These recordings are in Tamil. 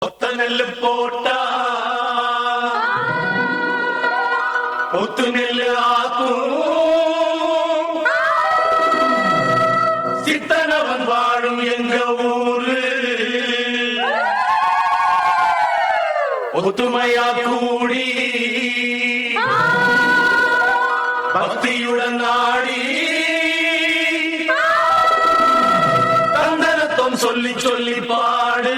ஒத்த நெல்லு போட்டா ஒத்து நெல்லு ஆக்கும் சித்தனவன் வாழும் எங்க ஊரு ஒத்துமையா கூடி பக்தியுடன் நாடி தந்தனத்தம் சொல்லி சொல்லி பாடு.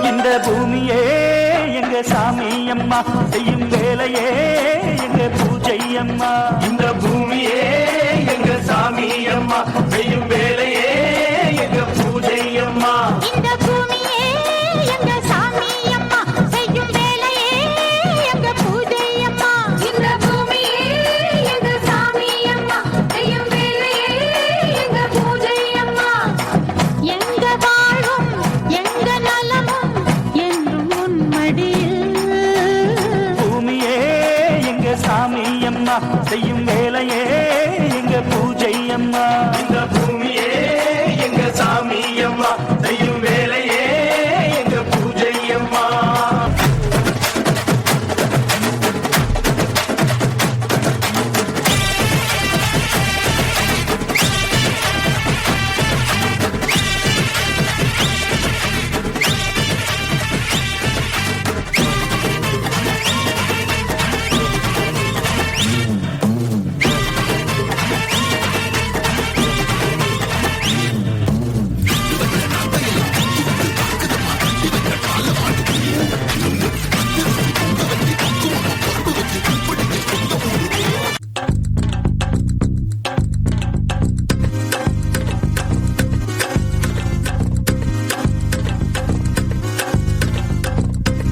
இந்த பூமியே எங்க சாமி அம்மா செய்யும் வேலையே எங்க பூஜை அம்மா. இந்த பூமியே எங்க சாமி அம்மா செய்யும் வேலையே எங்க பூஜை அம்மா. இந்த பூமியே எங்க சாமி அம்மா செய்யும் வேலையே எங்க பூஜை அம்மா. இந்த பூமியே எங்க சாமி அம்மா செய்யும் வேலையே எங்க பூஜை அம்மா. எங்க வாழும் எங்க நலமும் என்றும் உன் மடியில். பூமியே எங்க சாமி அம்மா செய்யும் வேலையே எங்க பூஜை அம்மா. இந்த பூமியே எங்க சாமி அம்மா செய்யும் வேலையே எங்க பூஜை அம்மா.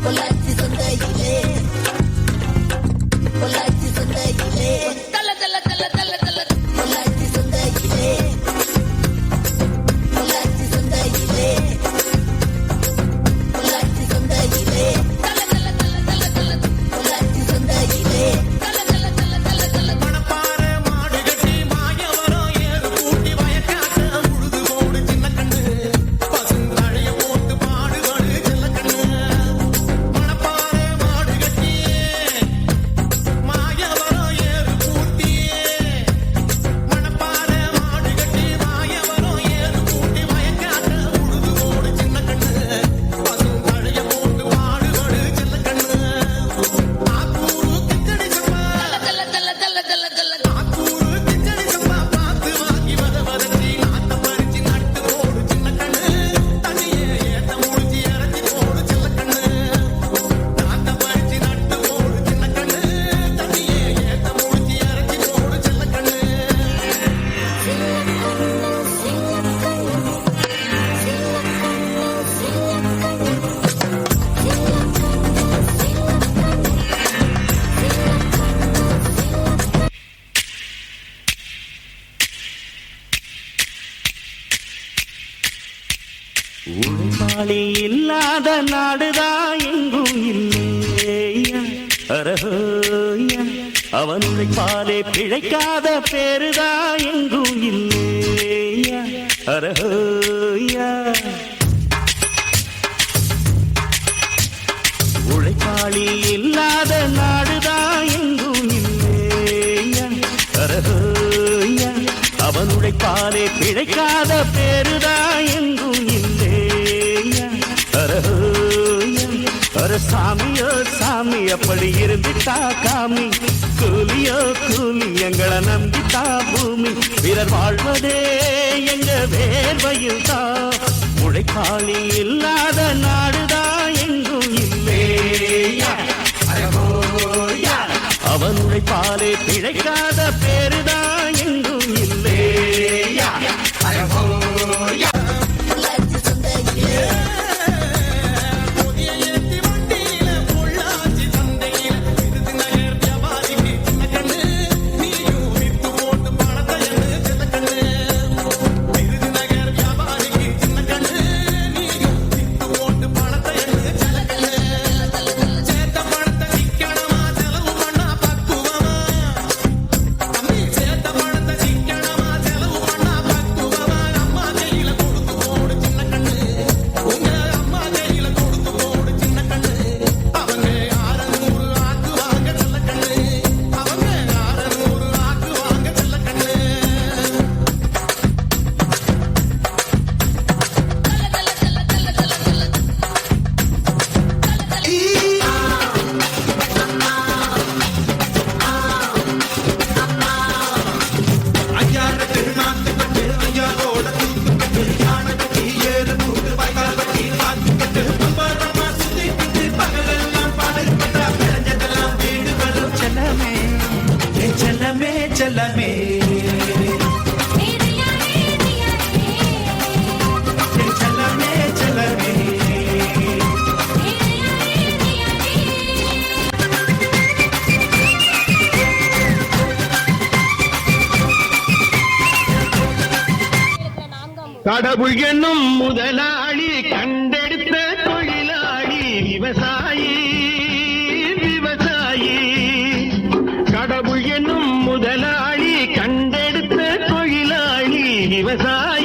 பொள்ளாச்சி சந்தையிலே பொள்ளாச்சி சந்தையிலே தல தல தல தல தல பொள்ளாச்சி சந்தையிலே பொள்ளாச்சி சந்தையிலே பொள்ளாச்சி சந்தையிலே தல தல தல தல தல பொள்ளாச்சி சந்தையிலே தல தல தல தல தல மணப்பாறை மாடு கட்டி மாயவரம் ஏறு கூட்டி வயக்காட்ட உழுது ஓடு சின்ன கண்ணு பசுந்தழைய போட்டு பாடுபாடு செல்ல கண்ணு. மணப்பாறை மாடு கட்டி மாயவரம் ஏறு கூட்டி மணப்பாறை மாடு கட்டி மாயவரம் ஏறு கூட்டி வயக்காட்ட உழுது ஓடு சின்ன கண்ணு பசுந்தழைய போட்டு பாடுபாடு செல்ல கண்ணு. ஆக்கூரு கிச்சடி சப்பா தல தல தல தல தல ஆக்கூரு கிச்சடி சப்பா பார்த்து வாங்கி வதவதச்சி நாத்த பறிச்சு நட்டு போடு சின்ன கண்ணு. தண்ணியே ஏத்த முடிச்சு இறச்சி போடு சின்ன கண்ணு. நாத்த பறிச்சு நட்டு போடு சின்ன கண்ணு. தண்ணியே ஏத்த முடிச்சு இறச்சி போடு சின்ன கண்ணு. உழைப்பாளி இல்லாத நாடுதான் எங்கும் இல்லையா. அரஹோயா அவன் உழைப்பாலே பிழைக்காத பேருதான் எங்கும் இல்லையா. அரஹோயா உழைப்பாளி இல்லாத நாடுதான் எங்கும் இல்லையா. அரஹோயா அவன் உழைப்பாலே பிழைக்காத பேருதான் எங்கும் இல்லையா. அரஹோயா அர சாமியோ சாமி அப்படி இருந்துட்டா காமி. கூலியோ கூலி எங்களை நம்பித்தா பூமி. பிறர் வாழ்வதே எங்க வேர்வையில் தான். உழைப்பாளி இல்லாத நாடுதான் எங்கும் இல்லையா. அவன் உழைப்பாலே பிழைக்காத பேருதான் எங்கும் இல்லையா. பொள்ளாச்சி சந்தையிலே புதிய ஏத்தி வண்டியில பொள்ளாச்சி சந்தையில விருதுநகர் வியாபாரிக்கு சின்ன கண்ணு. நீயும் வித்து போட்டு பணத்தை எண்ணு சின்ன கண்ணு. விருதுநகர் வியாபாரிக்கு சின்ன கண்ணு. நீயும் வித்து போட்டு பணத்தை எண்ணு சின்ன கண்ணு. சேர்த்த பணத்தை விக்கணுமா கடவுள் என்னும் முதலாளி கண்டெடுத்த தொழிலாளி விவசாயி விவசாயி கடவுள் என்னும் முதலாளி கண்டெடுத்த தொழிலாளி விவசாயி